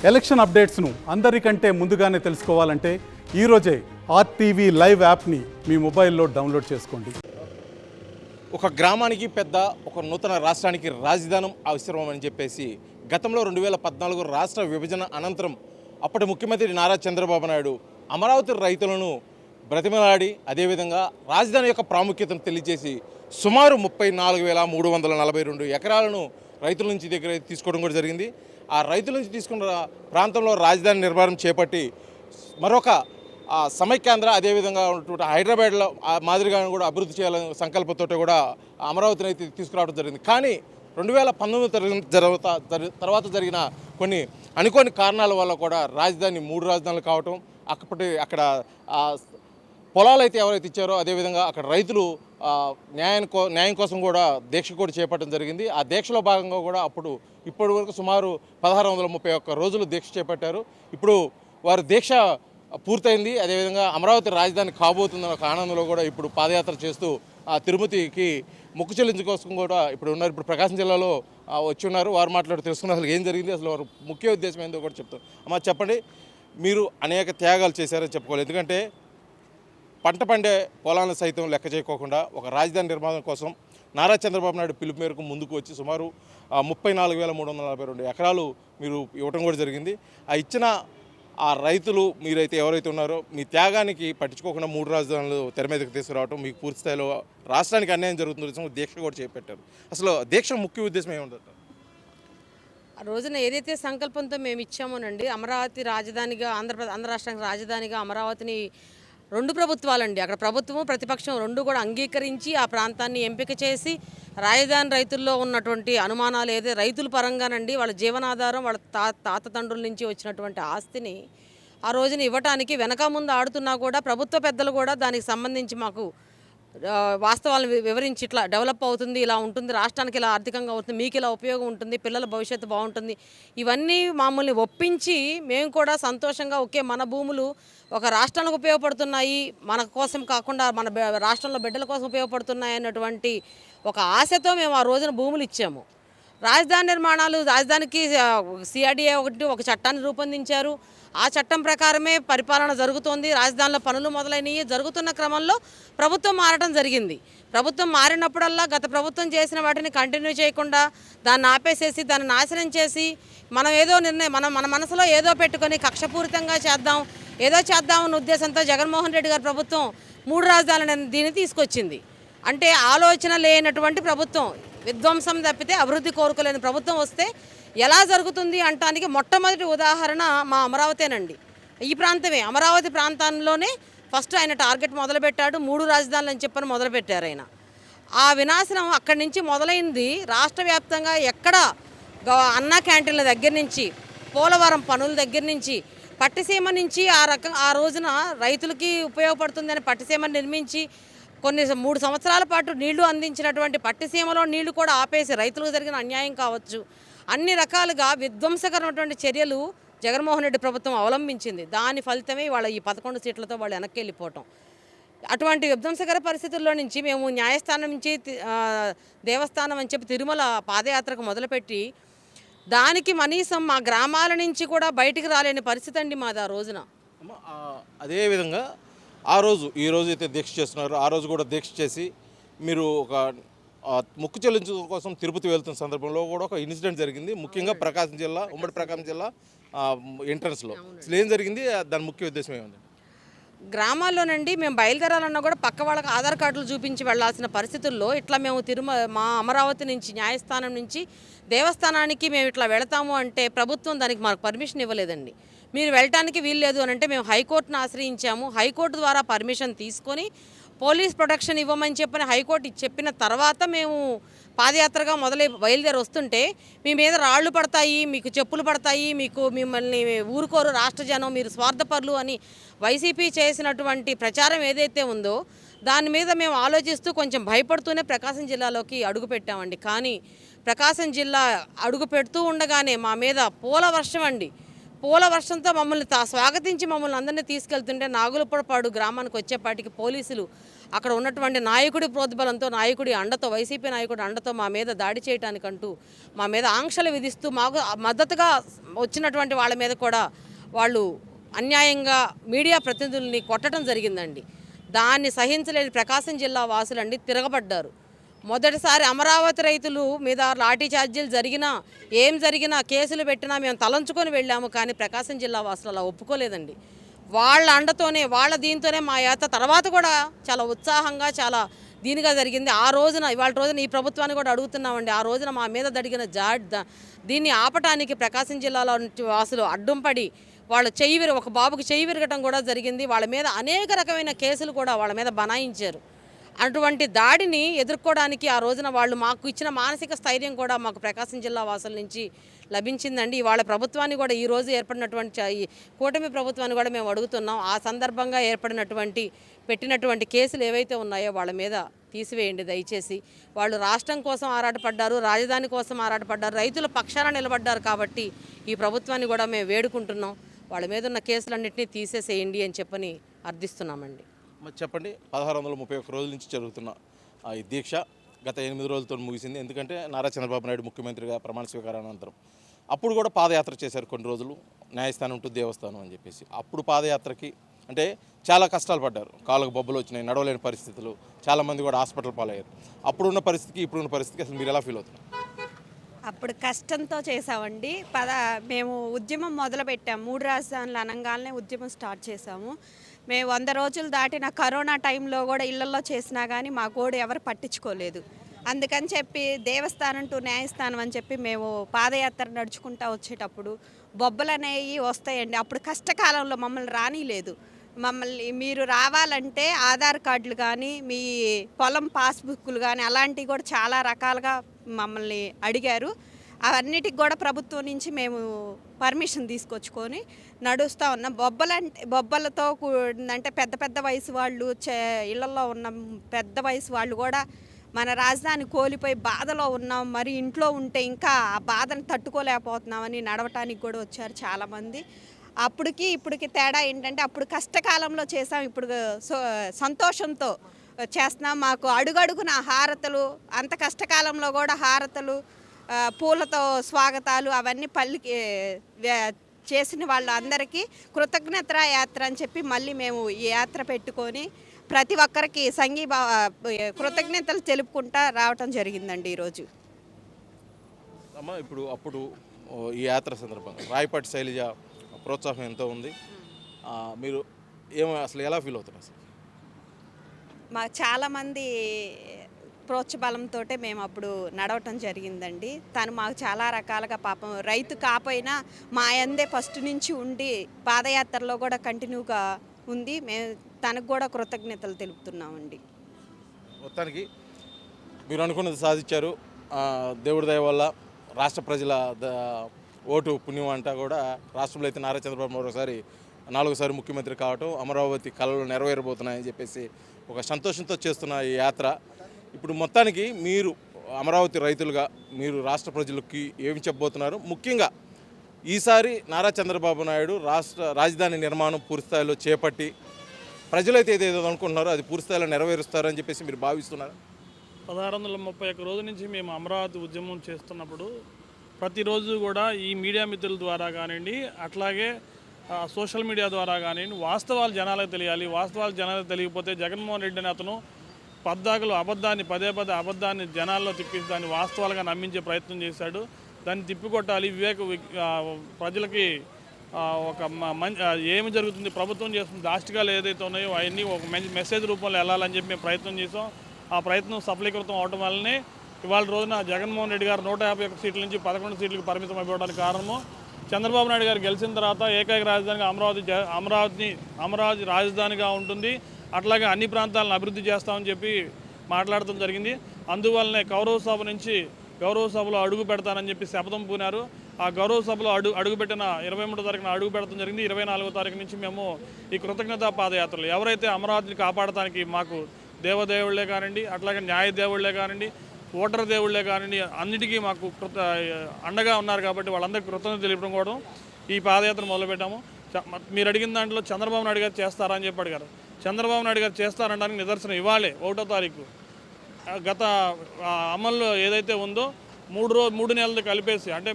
Election అప్డేట్స్ను అందరికంటే ముందుగానే తెలుసుకోవాలంటే ఈరోజే ఆర్టీవీ లైవ్ యాప్ని మీ మొబైల్లో డౌన్లోడ్ చేసుకోండి. ఒక గ్రామానికి పెద్ద, ఒక నూతన రాష్ట్రానికి రాజధానం అవసరం అని చెప్పేసి గతంలో 2014 రాష్ట్ర విభజన అనంతరం అప్పటి ముఖ్యమంత్రి నారా చంద్రబాబు నాయుడు అమరావతి రైతులను బ్రతిమలాడి అదేవిధంగా రాజధాని యొక్క ప్రాముఖ్యతను తెలియజేసి సుమారు 34,342 ఎకరాలను రైతుల నుంచి దగ్గర తీసుకోవడం కూడా జరిగింది. ఆ రైతుల నుంచి తీసుకున్న ప్రాంతంలో రాజధాని నిర్మాణం చేపట్టి మరొక సమైక్యాంధ్ర అదేవిధంగా ఉన్నటువంటి హైదరాబాద్లో మాదిరిగా కూడా అభివృద్ధి చేయాలనే సంకల్పంతో కూడా అమరావతిని అయితే తీసుకురావడం జరిగింది. కానీ 2019 తర్వాత జరిగిన కొన్ని అనుకోని కారణాల వల్ల కూడా రాజధాని 3 రాజధానులు కావటం, అక్కడ పొలాలు అయితే ఎవరైతే ఇచ్చారో అదేవిధంగా అక్కడ రైతులు న్యాయం కోసం కూడా దీక్ష కూడా చేపట్టడం జరిగింది. ఆ దీక్షలో భాగంగా కూడా ఇప్పటి వరకు సుమారు 1631 రోజులు దీక్ష చేపట్టారు. ఇప్పుడు వారు దీక్ష పూర్తయింది. అదేవిధంగా అమరావతి రాజధాని కాబోతుందన్న ఒక ఆనందంలో కూడా ఇప్పుడు పాదయాత్ర చేస్తూ తిరుమతికి మొక్కు చెల్లించుకోసం కూడా ఇప్పుడు ఉన్నారు. ఇప్పుడు ప్రకాశం జిల్లాలో వచ్చి ఉన్నారు. వారు మాట్లాడి తెలుసుకున్నారు అసలు ఏం జరిగింది, అసలు వారు ముఖ్య ఉద్దేశం ఏందో కూడా చెప్తారు. అమ్మ చెప్పండి, మీరు అనేక త్యాగాలు చేశారని చెప్పుకోవాలి. ఎందుకంటే పంట పండే పొలాలను సైతం లెక్క చేయకోకుండా ఒక రాజధాని నిర్మాణం కోసం నారా చంద్రబాబు నాయుడు పిలుపు మేరకు ముందుకు వచ్చి సుమారు 34,342 ఎకరాలు మీరు ఇవ్వటం కూడా జరిగింది. ఆ ఇచ్చిన ఆ రైతులు మీరైతే ఎవరైతే ఉన్నారో మీ త్యాగానికి పట్టించుకోకుండా 3 రాజధానులు తెర మీదకి తీసుకురావటం, మీకు పూర్తి స్థాయిలో రాష్ట్రానికి అన్యాయం జరుగుతుందో దీక్ష కూడా చేపట్టారు. అసలు దీక్ష ముఖ్య ఉద్దేశం ఏముంటుంది? ఆ రోజున ఏదైతే సంకల్పంతో మేము ఇచ్చామోనండి, అమరావతి రాజధానిగా ఆంధ్ర రాష్ట్రానికి రాజధానిగా అమరావతిని 2 ప్రభుత్వాలండి, అక్కడ ప్రభుత్వము ప్రతిపక్షం 2 కూడా అంగీకరించి ఆ ప్రాంతాన్ని ఎంపిక చేసి రాజధాని రైతుల్లో ఉన్నటువంటి అనుమానాలు ఏదైతే రైతుల పరంగానండి వాళ్ళ జీవనాధారం వాళ్ళ తాత తండ్రుల నుంచి వచ్చినటువంటి ఆస్తిని ఆ రోజున ఇవ్వటానికి వెనక ముందు ఆడుతున్నా కూడా ప్రభుత్వ పెద్దలు కూడా దానికి సంబంధించి మాకు వాస్తవాలను వివరించి ఇట్లా డెవలప్ అవుతుంది, ఇలా ఉంటుంది, రాష్ట్రానికి ఇలా ఆర్థికంగా అవుతుంది, మీకు ఇలా ఉపయోగం ఉంటుంది, పిల్లల భవిష్యత్తు బాగుంటుంది, ఇవన్నీ మమ్మల్ని ఒప్పించి మేము కూడా సంతోషంగా ఓకే మన భూములు ఒక రాష్ట్రానికి ఉపయోగపడుతున్నాయి, మన కోసం కాకుండా మన రాష్ట్రంలో బిడ్డల కోసం ఉపయోగపడుతున్నాయి అన్నటువంటి ఒక ఆశతో మేము ఆ రోజున భూములు ఇచ్చాము. రాజధాని నిర్మాణాలు, రాజధానికి సిఆర్డీఏ ఒక చట్టాన్ని రూపొందించారు. ఆ చట్టం ప్రకారమే పరిపాలన జరుగుతోంది. రాజధానిలో పనులు మొదలైనవి. జరుగుతున్న క్రమంలో ప్రభుత్వం మారడం జరిగింది. ప్రభుత్వం మారినప్పుడల్లా గత ప్రభుత్వం చేసిన వాటిని కంటిన్యూ చేయకుండా దాన్ని ఆపేసేసి దాన్ని నాశనం చేసి మనం ఏదో మన మనసులో ఏదో పెట్టుకొని కక్షపూరితంగా చేద్దామన్న ఉద్దేశంతో జగన్మోహన్ రెడ్డి గారి ప్రభుత్వం 3 రాజధానులు దీన్ని తీసుకొచ్చింది. అంటే ఆలోచన లేనటువంటి ప్రభుత్వం, విధ్వంసం తప్పితే అభివృద్ధి కోరుకోలేని ప్రభుత్వం వస్తే ఎలా జరుగుతుంది అంటానికి మొట్టమొదటి ఉదాహరణ మా అమరావతేనండి. ఈ ప్రాంతమే, అమరావతి ప్రాంతంలోనే ఫస్ట్ ఆయన టార్గెట్ మొదలుపెట్టాడు. 3 రాజధానులు అని చెప్పని మొదలుపెట్టారు ఆయన. ఆ వినాశనం అక్కడి నుంచి మొదలైంది. రాష్ట్ర వ్యాప్తంగా ఎక్కడ అన్నా క్యాంటీన్ల దగ్గర నుంచి, పోలవరం పనుల దగ్గర నుంచి, పట్టిసీమ నుంచి ఆ రోజున రైతులకి ఉపయోగపడుతుందని పట్టిసీమను నిర్మించి 3 సంవత్సరాల పాటు నీళ్లు అందించినటువంటి పట్టిసీమలో నీళ్లు కూడా ఆపేసి రైతులకు జరిగిన అన్యాయం కావచ్చు, అన్ని రకాలుగా విధ్వంసకరమైనటువంటి చర్యలు జగన్మోహన్ రెడ్డి ప్రభుత్వం అవలంబించింది. దాని ఫలితమే వాళ్ళ ఈ 11 సీట్లతో వాళ్ళు వెనక్కి వెళ్ళిపోవటం. అటువంటి విధ్వంసకర పరిస్థితుల్లో నుంచి మేము న్యాయస్థానం నుంచి దేవస్థానం అని చెప్పి తిరుమల పాదయాత్రకు మొదలుపెట్టి దానికి కనీసం మా గ్రామాల నుంచి కూడా బయటికి రాలేని పరిస్థితి అండి మాది ఆ రోజున. అదేవిధంగా ఈ రోజు అయితే దీక్ష చేస్తున్నారు. ఆ రోజు కూడా దీక్ష చేసి మీరు ఒక మొక్కు చెల్లించడం కోసం తిరుపతి వెళ్తున్న సందర్భంలో కూడా ఒక ఇన్సిడెంట్ జరిగింది. ముఖ్యంగా ప్రకాశం జిల్లా, ఉమ్మడి ప్రకాశం జిల్లా ఎంట్రన్స్లో అసలు ఏం జరిగింది, దాని ముఖ్య ఉద్దేశం ఏముంది? గ్రామాల్లోనండి మేము బయలుదేరాలన్నా కూడా పక్క వాళ్ళకి ఆధార్ కార్డులు చూపించి వెళ్లాల్సిన పరిస్థితుల్లో ఇట్లా మేము మా అమరావతి నుంచి న్యాయస్థానం నుంచి దేవస్థానానికి మేము ఇట్లా వెళతాము అంటే ప్రభుత్వం దానికి మాకు పర్మిషన్ ఇవ్వలేదండి. మీరు వెళ్ళటానికి వీల్లేదు అని అంటే మేము హైకోర్టును ఆశ్రయించాము. హైకోర్టు ద్వారా పర్మిషన్ తీసుకొని పోలీస్ ప్రొటెక్షన్ ఇవ్వమని చెప్పని హైకోర్టు చెప్పిన తర్వాత మేము పాదయాత్రగా బయలుదేరి వస్తుంటే మీ మీద రాళ్లు పడతాయి, మీకు చెప్పులు పడతాయి, మిమ్మల్ని ఊరుకోరు రాష్ట్ర జనం, మీరు స్వార్థపరులు అని వైసీపీ చేసినటువంటి ప్రచారం ఏదైతే ఉందో దాని మీద మేము ఆలోచిస్తూ కొంచెం భయపడుతూనే ప్రకాశం జిల్లాలోకి అడుగు పెట్టామండి. కానీ ప్రకాశం జిల్లా అడుగు పెడుతూ ఉండగానే మా మీద పూల వర్షం అండి. పూల వర్షంతో మమ్మల్ని స్వాగతించి మమ్మల్ని అందరినీ తీసుకెళ్తుంటే నాగులపడపాడు గ్రామానికి వచ్చేపాటికి పోలీసులు అక్కడ ఉన్నటువంటి నాయకుడి ప్రోద్బలంతో, నాయకుడి అండతో, వైసీపీ నాయకుడి అండతో మా మీద దాడి చేయడానికంటూ మా మీద ఆంక్షలు విధిస్తూ మాకు మద్దతుగా వచ్చినటువంటి వాళ్ళ మీద కూడా వాళ్ళు అన్యాయంగా మీడియా ప్రతినిధుల్ని కొట్టడం జరిగిందండి. దాన్ని సహించలేని ప్రకాశం జిల్లా వాసులండి తిరగబడ్డారు. మొదటిసారి అమరావతి రైతులు మీద లాఠీ ఛార్జీలు జరిగినా, ఏం జరిగినా, కేసులు పెట్టినా మేము తలంచుకొని వెళ్ళాము. కానీ ప్రకాశం జిల్లా వాసులు అలా ఒప్పుకోలేదండి. వాళ్ళ అండతోనే, వాళ్ళ దీంతోనే మా యాత్ర తర్వాత కూడా చాలా ఉత్సాహంగా, చాలా దీనిగా జరిగింది. ఆ రోజున, ఇవాళ రోజున ఈ ప్రభుత్వాన్ని కూడా అడుగుతున్నామండి. ఆ రోజున మా మీద జరిగిన దీన్ని ఆపటానికి ప్రకాశం జిల్లాలో వాసులు అడ్డుంపడి వాళ్ళ ఒక బాబుకి చెయ్యి విరగటం కూడా జరిగింది. వాళ్ళ మీద అనేక రకమైన కేసులు కూడా వాళ్ళ మీద బనాయించారు. అటువంటి దాడిని ఎదుర్కోవడానికి ఆ రోజున వాళ్ళు మాకు ఇచ్చిన మానసిక స్థైర్యం కూడా మాకు ప్రకాశం జిల్లా వాసుల నుంచి లభించిందండి. వాళ్ళ ప్రభుత్వాన్ని కూడా ఈరోజు ఏర్పడినటువంటి ఈ కూటమి ప్రభుత్వాన్ని కూడా మేము అడుగుతున్నాం. ఆ సందర్భంగా పెట్టినటువంటి కేసులు ఏవైతే ఉన్నాయో వాళ్ళ మీద తీసివేయండి దయచేసి. వాళ్ళు రాష్ట్రం కోసం ఆరాటపడ్డారు, రాజధాని కోసం ఆరాటపడ్డారు, రైతుల పక్షాన నిలబడ్డారు. కాబట్టి ఈ ప్రభుత్వాన్ని కూడా మేము వేడుకుంటున్నాం, వాళ్ళ మీద ఉన్న కేసులన్నింటినీ తీసేసేయండి అని చెప్పని అర్థిస్తున్నామండి. మరి చెప్పండి, 1631 రోజుల నుంచి జరుగుతున్న ఈ దీక్ష గత 8 రోజులతో ముగిసింది. ఎందుకంటే నారా చంద్రబాబు నాయుడు ముఖ్యమంత్రిగా ప్రమాణ స్వీకారానంతరం అప్పుడు కూడా పాదయాత్ర చేశారు కొన్ని రోజులు, న్యాయస్థానం టు దేవస్థానం అని చెప్పేసి. అప్పుడు పాదయాత్రకి అంటే చాలా కష్టాలు పడ్డారు, కాళ్ళకు బొబ్బలు వచ్చినాయి, నడవలేని పరిస్థితులు, చాలామంది కూడా హాస్పిటల్ పాలయ్యారు. అప్పుడున్న పరిస్థితికి ఇప్పుడున్న పరిస్థితికి అసలు మీరు ఎలా ఫీల్ అవుతున్నారు? అప్పుడు కష్టంతో చేసామండి. మేము ఉద్యమం మొదలుపెట్టాము. 3 రాజధానులు అనగానే ఉద్యమం స్టార్ట్ చేసాము. మేము 100 రోజులు దాటిన కరోనా టైంలో కూడా ఇళ్లలో చేసినా కానీ మా గోడు ఎవరు పట్టించుకోలేదు. అందుకని చెప్పి దేవస్థానం టు న్యాయస్థానం అని చెప్పి మేము పాదయాత్ర నడుచుకుంటూ వచ్చేటప్పుడు బొబ్బలు అనేవి వస్తాయండి. అప్పుడు కష్టకాలంలో మమ్మల్ని రానిలేదు. మీరు రావాలంటే ఆధార్ కార్డులు కానీ, మీ పొలం పాస్బుక్లు కానీ అలాంటివి కూడా చాలా రకాలుగా మమ్మల్ని అడిగారు. అవన్నిటికి కూడా ప్రభుత్వం నుంచి మేము పర్మిషన్ తీసుకొచ్చుకొని నడుస్తూ ఉన్నాం. బొబ్బలతో అంటే పెద్ద పెద్ద వయసు వాళ్ళు, ఇళ్లలో ఉన్న పెద్ద వయసు వాళ్ళు కూడా మన రాజధాని కోల్పోయి బాధలో ఉన్నాం, మరి ఇంట్లో ఉంటే ఇంకా ఆ బాధను తట్టుకోలేకపోతున్నామని నడవటానికి కూడా వచ్చారు చాలామంది. అప్పటికి ఇప్పటికి తేడా ఏంటంటే అప్పుడు కష్టకాలంలో చేసాం, ఇప్పుడు సంతోషంతో చేస్తున్నాం. మాకు అడుగడుగున హారతలు, అంత కష్టకాలంలో కూడా హారతలు, పూలతో స్వాగతాలు అవన్నీ చేసిన వాళ్ళందరికీ కృతజ్ఞత యాత్ర అని చెప్పి మళ్ళీ మేము ఈ యాత్ర పెట్టుకొని ప్రతి ఒక్కరికి కృతజ్ఞతలు తెలుపుకుంటా రావటం జరిగిందండి ఈరోజు. అమ్మ, అప్పుడు ఈ యాత్ర సందర్భంగా రాయపాటి శైలజ ప్రోత్సాహం ఎంతో ఉంది. మీరు అసలు ఎలా ఫీల్ అవుతున్నారు? అసలు మాకు చాలామంది ప్రోత్సాహబలంతో మేము అప్పుడు నడవటం జరిగిందండి. తను మాకు చాలా రకాలుగా పాపం రైతు కాపోయినా మా అందే ఫస్ట్ నుంచి ఉండి పాదయాత్రలో కూడా కంటిన్యూగా ఉంది. మేము తనకు కూడా కృతజ్ఞతలు తెలుపుతున్నామండి. మొత్తానికి మీరు అనుకున్నది సాధించారు. దేవుడి దయ వల్ల రాష్ట్ర ప్రజల ఓటు పుణ్యం అంటా కూడా రాష్ట్రంలో అయితే నారా చంద్రబాబు మరోసారి 4వ ముఖ్యమంత్రి కావటం, అమరావతి కళలు నెరవేరబోతున్నాయని చెప్పేసి ఒక సంతోషంతో చేస్తున్న ఈ యాత్ర. ఇప్పుడు మొత్తానికి మీరు అమరావతి రైతులుగా మీరు రాష్ట్ర ప్రజలకి ఏమి చెప్పబోతున్నారు? ముఖ్యంగా ఈసారి నారా చంద్రబాబు నాయుడు రాజధాని నిర్మాణం పూర్తిస్థాయిలో చేపట్టి ప్రజలైతే ఏదేదో అనుకుంటున్నారో అది పూర్తిస్థాయిలో నెరవేరుస్తారని చెప్పేసి మీరు భావిస్తున్నారు? 1631 రోజు నుంచి మేము అమరావతి ఉద్యమం చేస్తున్నప్పుడు ప్రతిరోజు కూడా ఈ మీడియా మిత్రుల ద్వారా కానివ్వండి, అట్లాగే సోషల్ మీడియా ద్వారా కానివ్వండి, వాస్తవాలు జనాలకు తెలియాలి. వాస్తవాలు జనాలకు తెలియకపోతే జగన్మోహన్ రెడ్డి అని అతను పద్దాకులు పదే అబద్ధాన్ని జనాల్లో తిప్పించి దాన్ని వాస్తవాలుగా నమ్మించే ప్రయత్నం చేశాడు. దాన్ని తిప్పికొట్టాలి. ప్రజలకి ఒక ఏమి జరుగుతుంది, ప్రభుత్వం చేస్తున్న దాష్టికాలు ఏదైతే ఉన్నాయో అవన్నీ ఒక మెసేజ్ రూపంలో వెళ్ళాలని చెప్పి మేము ప్రయత్నం చేసాం. ఆ ప్రయత్నం సఫలీకృతం అవడం వల్లనే ఇవాళ రోజున జగన్మోహన్ రెడ్డి గారు 151 సీట్ల నుంచి 11 సీట్లకు పరిమితం అయిపోవడానికి కారణము చంద్రబాబు నాయుడు గారు గెలిచిన తర్వాత ఏకైక రాజధానిగా అమరావతి రాజధానిగా ఉంటుంది, అట్లాగే అన్ని ప్రాంతాలను అభివృద్ధి చేస్తామని చెప్పి మాట్లాడటం జరిగింది. అందువల్లనే గౌరవ సభలో అడుగు పెడతానని చెప్పి శపథం పూనారు. ఆ గౌరవ సభలో అడుగుపెట్టిన 23వ తారీఖున అడుగు పెడతాం జరిగింది. 24వ తారీఖు నుంచి మేము ఈ కృతజ్ఞతా పాదయాత్రలు ఎవరైతే అమరావతిని కాపాడటానికి మాకు దేవదేవుళ్లే కానివ్వండి, అట్లాగే న్యాయ దేవుళ్లే కానివ్వండి, ఓటర్ దేవుళ్లే కానివ్వండి, అన్నిటికీ మాకు అండగా ఉన్నారు. కాబట్టి వాళ్ళందరికీ కృతజ్ఞత తెలియడం కూడా ఈ పాదయాత్ర మొదలుపెట్టాము. మీరు అడిగిన దాంట్లో చంద్రబాబు నాయుడు గారు చేస్తారా అని చెప్పి అడిగారు. చంద్రబాబు నాయుడు గారు చేస్తారనడానికి నిదర్శనం ఇవాళే 1వ తారీఖు గత అమల్లో ఏదైతే ఉందో 3 నెలలు కలిపేసి, అంటే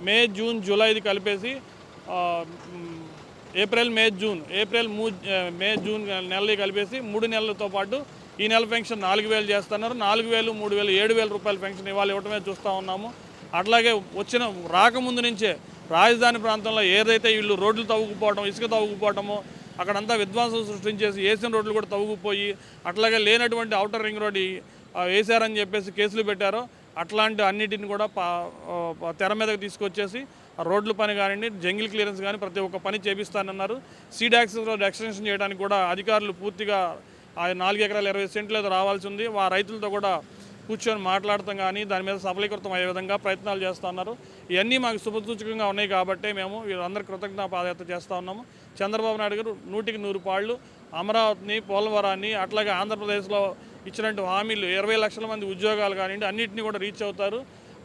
మే జూన్ జూలైది కలిపేసి ఏప్రిల్ మే జూన్ నెలలు కలిపేసి 3 నెలలతో పాటు ఈ నెల పెన్షన్ 4,000 చేస్తున్నారు. 4,000, 3,000, 7,000 రూపాయల పెన్షన్ ఇవాళ ఇవ్వటమే చూస్తూ ఉన్నాము. అట్లాగే రాకముందు నుంచే రాజధాని ప్రాంతంలో ఏదైతే వీళ్ళు రోడ్లు తవ్వుకుపోవడం, ఇసుక తవ్వుకుపోవటము, అక్కడంతా విధ్వంసం సృష్టించేసి వేసిన రోడ్లు కూడా తవ్వుకుపోయి, అట్లాగే లేనటువంటి ఔటర్ రింగ్ రోడ్ వేసారని చెప్పేసి కేసులు పెట్టారో అట్లాంటి అన్నిటిని కూడా తెర మీదకి తీసుకొచ్చేసి ఆ రోడ్ల పని కానివ్వండి, జంగిల్ క్లియరెన్స్ కానీ ప్రతి ఒక్క పని చేపిస్తానన్నారు. సీడ్ యాక్సెస్ రోడ్ ఎక్స్టెన్షన్ చేయడానికి కూడా అధికారులు పూర్తిగా 4 ఎకరాల 20 సెంట్లు ఏదో రావాల్సి ఉంది. రైతులతో కూడా కూర్చొని మాట్లాడతాం కానీ దాని మీద సఫలీకృతం అయ్యే విధంగా ప్రయత్నాలు చేస్తున్నారు. ఇవన్నీ మాకు శుభసూచకంగా ఉన్నాయి కాబట్టి మేము వీళ్ళందరూ కృతజ్ఞతా పాదయాత్ర చేస్తూ ఉన్నాము. చంద్రబాబు నాయుడు గారు 100కి 100 పాళ్ళు అమరావతిని, పోలవరాన్ని, అట్లాగే ఆంధ్రప్రదేశ్లో ఇచ్చినట్టు హామీలు 20 లక్షల మంది ఉద్యోగాలు కానివ్వండి అన్నింటినీ కూడా రీచ్ అవుతారు.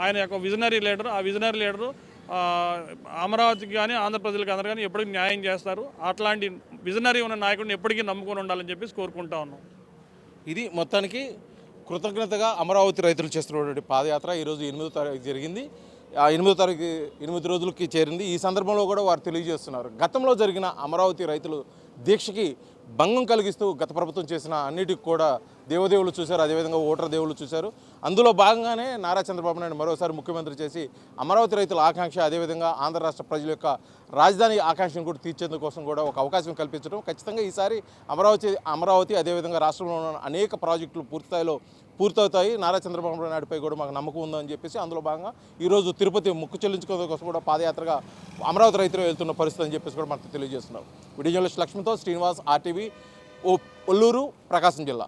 ఆయన యొక్క విజనరీ లీడర్. ఆ విజనరీ లీడరు అమరావతికి కానీ ఆంధ్రప్రదేశ్కి అందరూ కానీ ఎప్పటికీ న్యాయం చేస్తారు. అట్లాంటి విజనరీ ఉన్న నాయకుడిని ఎప్పటికీ నమ్ముకొని ఉండాలని చెప్పేసి కోరుకుంటా ఉన్నాం. ఇది మొత్తానికి కృతజ్ఞతగా అమరావతి రైతులు చేస్తున్నటువంటి పాదయాత్ర ఈరోజు 8వ తారీఖు జరిగింది. ఆ 8వ తారీఖు 8 రోజులకి చేరింది. ఈ సందర్భంలో కూడా వారు తెలియజేస్తున్నారు గతంలో జరిగిన అమరావతి రైతులు దీక్షకి భంగం కలిగిస్తూ గత ప్రభుత్వం చేసిన అన్నిటికి కూడా దేవదేవులు చూశారు, అదేవిధంగా ఓటర్ దేవుళ్ళు చూశారు. అందులో భాగంగానే నారా చంద్రబాబు నాయుడు మరోసారి ముఖ్యమంత్రి చేసి అమరావతి రైతుల ఆకాంక్ష, అదేవిధంగా ఆంధ్ర రాష్ట్ర ప్రజల యొక్క రాజధాని ఆకాంక్షను కూడా తీర్చేందుకోసం కూడా ఒక అవకాశం కల్పించడం. ఖచ్చితంగా ఈసారి అమరావతి అదేవిధంగా రాష్ట్రంలో ఉన్న అనేక ప్రాజెక్టులు పూర్తవుతాయి. నారా చంద్రబాబు నాయుడుపై కూడా మాకు నమ్మకం ఉందని చెప్పేసి అందులో భాగంగా ఈరోజు తిరుపతి మొక్కు చెల్లించుకోవడం కోసం కూడా పాదయాత్రగా అమరావతి రైతులు వెళ్తున్న పరిస్థితి అని చెప్పేసి కూడా మనకు తెలియజేస్తున్నాం. వీడియో జర్నలిస్ట్ లక్ష్మితో శ్రీనివాస్, RTV, ఒల్లూరు, ప్రకాశం జిల్లా.